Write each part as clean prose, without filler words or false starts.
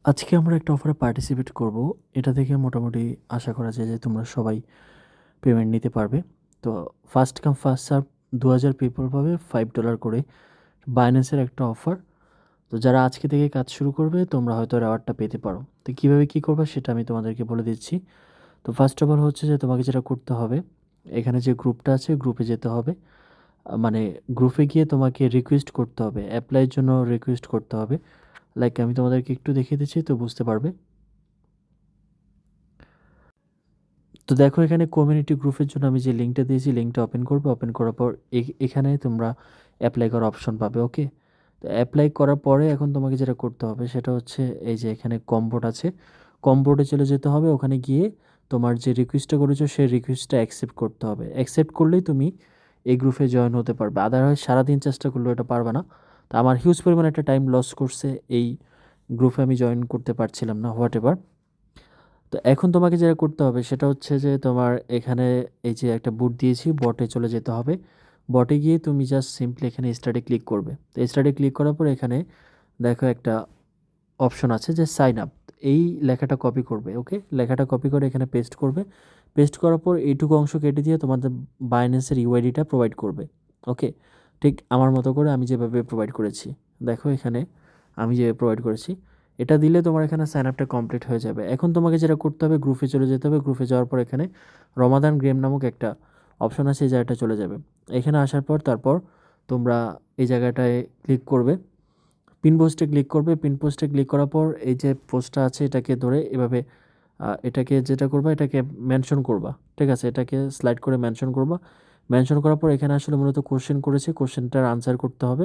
আজকে আমরা একটা অফারে পার্টিসিপেট করব। এটা থেকে মোটামুটি আশা করা যায় যে তোমরা সবাই পেমেন্ট নিতে পারবে। তো first come first serve 2000 people পাবে $5 করে। বাইন্যান্সের একটা অফার। তো যারা আজকে থেকে কাজ শুরু করবে তোমরা হয়তো রেওয়ার্ডটা পেতে পারো। তো কীভাবে কী করবে সেটা আমি তোমাদেরকে বলে দিচ্ছি। তো ফার্স্ট অফ অল হচ্ছে যে তোমাকে যেটা করতে হবে, এখানে যে গ্রুপটা আছে গ্রুপে যেতে হবে। মানে গ্রুপে গিয়ে তোমাকে রিকোয়েস্ট করতে হবে, অ্যাপ্লাইয়ের জন্য রিকোয়েস্ট করতে হবে। লাইক আমি তোমাদেরকে একটু দেখিয়ে দিচ্ছি তো বুঝতে পারবে। তো দেখো এখানে কমিউনিটি গ্রুপের জন্য আমি যে লিঙ্কটা দিয়েছি, লিঙ্কটা ওপেন করবে। ওপেন করার পর এখানে তোমরা অ্যাপ্লাই করার অপশন পাবে। ওকে, তো অ্যাপ্লাই করার পরে এখন তোমাকে যেটা করতে হবে সেটা হচ্ছে এই যে এখানে কমবোর্ড আছে, কমবোর্ডে চলে যেতে হবে। ওখানে গিয়ে তোমার যে রিকোয়েস্টটা করেছো সেই রিকোয়েস্টটা অ্যাকসেপ্ট করতে হবে। অ্যাকসেপ্ট করলেই তুমি এই গ্রুপে জয়েন হতে পারবে। আদারওয়াইজ সারাদিন চেষ্টা করলেও এটা পারবে না। তো আমার হিউজ পরিমাণে একটা টাইম লস করছে, এই গ্রুপে আমি জয়েন করতে পারছিলাম না, হোয়াট এভার। তো এখন তোমাকে যেটা করতে হবে সেটা হচ্ছে যে তোমার এখানে এই যে একটা বুট দিয়েছি, বটে চলে যেতে হবে। বটে গিয়ে তুমি জাস্ট সিম্পলি এখানে স্টার্টে ক্লিক করবে। তো স্টার্টে ক্লিক করার পর এখানে দেখো একটা অপশন আছে যে সাইন আপ। এই লেখাটা কপি করবে। ওকে, লেখাটা কপি করে এখানে পেস্ট করবে। পেস্ট করার পর এইটুকু অংশ কেটে দিয়ে তোমাদের বাইন্যান্সের ইউআইডিটা প্রোভাইড করবে। ওকে, ঠিক আমার মতো করে আমি যেভাবে প্রোভাইড করেছি, দেখো এখানে আমি যেভাবে প্রোভাইড করেছি এটা দিলে তোমার এখানে সাইন আপটা কমপ্লিট হয়ে যাবে। এখন তোমাকে যেটা করতে হবে, গ্রুপে চলে যেতে হবে। গ্রুপে যাওয়ার পর এখানে রমাদান গেম নামক একটা অপশন আছে, এই জায়গাটা চলে যাবে। এখানে আসার পর তারপর তোমরা এই জায়গাটায় ক্লিক করবে, পিন পোস্টে ক্লিক করবে। পিন পোস্টে ক্লিক করার পর এই যে পোস্টটা আছে এটাকে ধরে এভাবে এটাকে যেটা করবা এটাকে মেনশন করবা। ঠিক আছে, এটাকে স্লাইড করে মেনশন করবা। মেনশন করার পর এখানে আসলে মূলত কোশ্চেন করেছে, কোশ্চেনটার আনসার করতে হবে।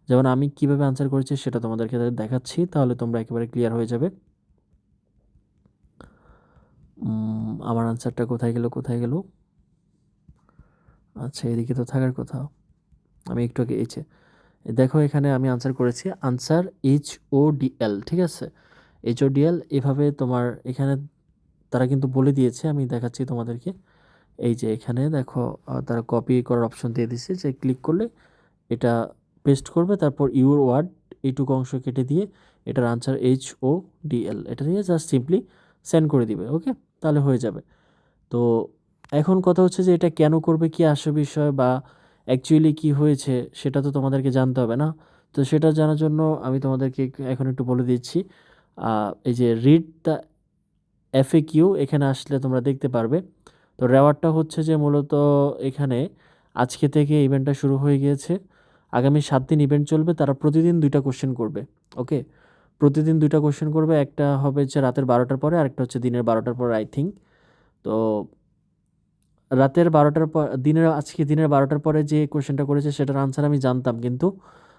যেমন আমি কিভাবে আনসার করেছি সেটা তোমাদেরকে দেখাচ্ছি, তাহলে তোমরা একেবারে ক্লিয়ার হয়ে যাবে। আমার আনসারটা কোথায় গেল কোথায় গেল? আচ্ছা, এদিকে তো থাকার কথা। আমি একটু আগে এই যে দেখো এখানে আমি আনসার করেছি, আনসার HODL। ঠিক আছে, HODL এভাবে তোমার এখানে তারা কিন্তু বলে দিয়েছে, আমি দেখাচ্ছি তোমাদেরকে। এই যে এখানে দেখো তারা কপি করার অপশন দিয়ে দিচ্ছে যে ক্লিক করলে এটা পেস্ট করবে, তারপর ইউর ওয়ার্ড এইটুকু অংশ কেটে দিয়ে এটার আনসার HODL এটা দিয়ে জাস্ট সিম্পলি সেন্ড করে দিবে। ওকে, তাহলে হয়ে যাবে। তো এখন কথা হচ্ছে যে এটা কেন করবে, কি আসল বিষয় বা অ্যাকচুয়ালি কি হয়েছে সেটা তো তোমাদেরকে জানতে হবে না। তো সেটা জানার জন্য আমি তোমাদেরকে এখন একটু বলে দিচ্ছি। এই যে রিড দ্য FAQ এখানে আসলে তোমরা দেখতে পারবে। তো রেওয়ার্ডটা হচ্ছে যে মূলত এখানে আজকে থেকে ইভেন্টটা শুরু হয়ে গিয়েছে। আগামী 7 দিন ইভেন্ট চলবে। তারা প্রতিদিন 2টা কোশ্চেন করবে। ওকে, প্রতিদিন 2টা কোশ্চেন করবে। একটা হবে হচ্ছে রাতের 12টার পরে, আরেকটা হচ্ছে দিনের 12টার পরে আই থিঙ্ক। তো রাতের 12টার পর আজকে দিনের 12টার পরে যে কোশ্চেনটা করেছে সেটার আনসার আমি জানতাম, কিন্তু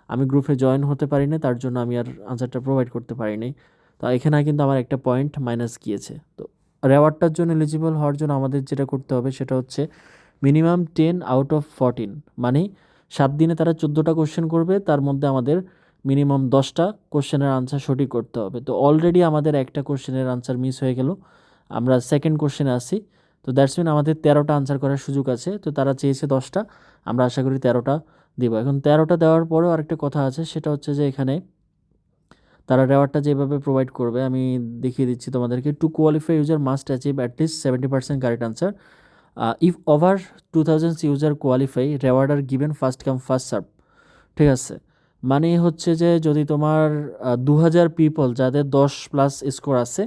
আমি গ্রুপে জয়েন হতে পারিনি, তার জন্য আমি আর আনসারটা প্রোভাইড করতে পারিনি। তো এখানে কিন্তু আমার একটা পয়েন্ট মাইনাস গিয়েছে। তো রেওয়ার্ডটার জন্য এলিজিবল হওয়ার জন্য আমাদের যেটা করতে হবে সেটা হচ্ছে মিনিমাম 10/14, মানে 7 দিনে তারা 14টা কোশ্চেন করবে, তার মধ্যে আমাদের মিনিমাম 10টা কোশ্চেনের আনসার সঠিক করতে হবে। তো অলরেডি আমাদের একটা কোশ্চেনের আনসার মিস হয়ে গেল, আমরা সেকেন্ড কোশ্চেনে আসি। তো দ্যাটস মিন আমাদের 13টা আনসার করার সুযোগ আছে। তো তারা চেয়েছে 10টা, আমরা আশা করি 13টা দিব। এখন 13টা দেওয়ার পরেও আরেকটা কথা আছে, সেটা হচ্ছে যে এখানে তারা রেওয়ার্ডটা যেভাবে প্রোভাইড করবে আমি দেখিয়ে দিচ্ছি তোমাদেরকে। To qualify user must achieve at least 70% correct answer. If over 2000 user qualify, reward are given first come first serve. ঠিক আছে, মানে হচ্ছে যে যদি তোমার 2000 পিপল যাদের 10+ স্কোর আছে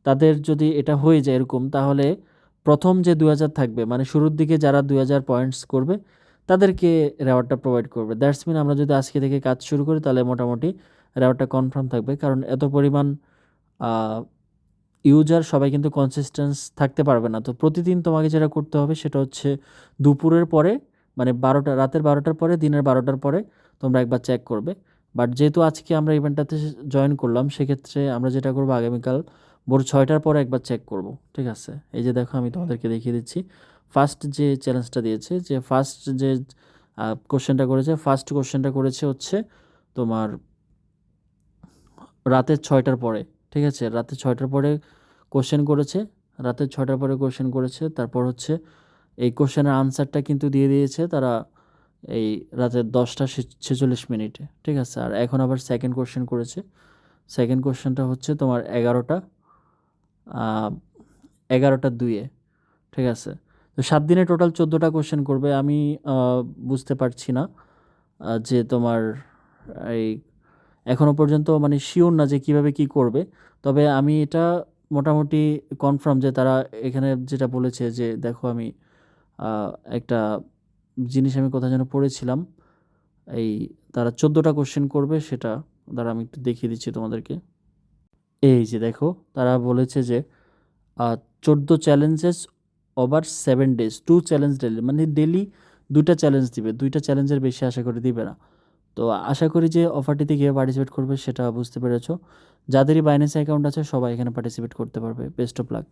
তাদের যদি এটা হয়ে যায় এরকম, তাহলে প্রথম যে 2000 থাকবে, মানে শুরুর দিকে যারা 2000 পয়েন্টস করবে তাদেরকে রেওয়ার্ডটা প্রোভাইড করবে। দ্যাটস মিন আমরা যদি আজকে থেকে কাজ শুরু করি তাহলে মোটামুটি রেওয়ার্ডটা কনফার্ম থাকবে, কারণ এত পরিমাণ ইউজার সবাই কিন্তু কনসিস্টেন্স থাকতে পারবে না। তো প্রতিদিন তোমাকে যেটা করতে হবে সেটা হচ্ছে দুপুরের পরে, মানে রাতের 12টার পরে দিনের 12টার পরে তোমরা একবার চেক করবে। বাট যেহেতু আজকে আমরা ইভেন্টটাতে জয়েন করলাম, সেক্ষেত্রে আমরা যেটা করবো আগামীকাল ভোর 6টার পরে একবার চেক করব। ঠিক আছে, এই যে দেখো আমি তোমাদেরকে দেখিয়ে দিচ্ছি। ফার্স্ট যে চ্যালেঞ্জটা দিয়েছে, যে ফার্স্ট যে কোশ্চেনটা করেছে, ফার্স্ট কোশ্চেনটা করেছে হচ্ছে তোমার রাতের 6টার পরে। ঠিক আছে, রাতের 6টার পরে কোশ্চেন করেছে, রাতের 6টার পরে কোশ্চেন করেছে। তারপর হচ্ছে এই কোশ্চেনের আনসারটা কিন্তু দিয়ে দিয়েছে তারা এই রাতের 10টা 46 মিনিটে। ঠিক আছে, আর এখন আবার সেকেন্ড কোশ্চেন করেছে। সেকেন্ড কোশ্চেনটা হচ্ছে তোমার 11টা 2-এ, ঠিক আছে? তো 7 দিনে টোটাল 14টা কোশ্চেন করবে। আমি বুঝতে পারছি না যে তোমার এই এখনও পর্যন্ত মানে শিওর না যে কিভাবে কি করবে। তবে আমি এটা মোটামুটি কনফার্ম যে তারা এখানে যেটা বলেছে যে দেখো আমি একটা জিনিস আমি কোথায় যেন পড়েছিলাম, এই তারা 14টা কোশ্চেন করবে, সেটা দ্বারা আমি একটু দেখিয়ে দিচ্ছি তোমাদেরকে। এই যে দেখো, তারা বলেছে যে 14 challenges over 7 days, 2 challenge daily, মানে ডেলি 2টা চ্যালেঞ্জ দিবে, 2টা চ্যালেঞ্জের বেশি আশা করি দিবে না। তো আশা করি যে অফারটিতে কীভাবে পার্টিসিপেট করবে সেটা বুঝতে পেরেছো। যাদেরই বাইন্যান্স অ্যাকাউন্ট আছে সবাই এখানে পার্টিসিপেট করতে পারবে। Best of luck.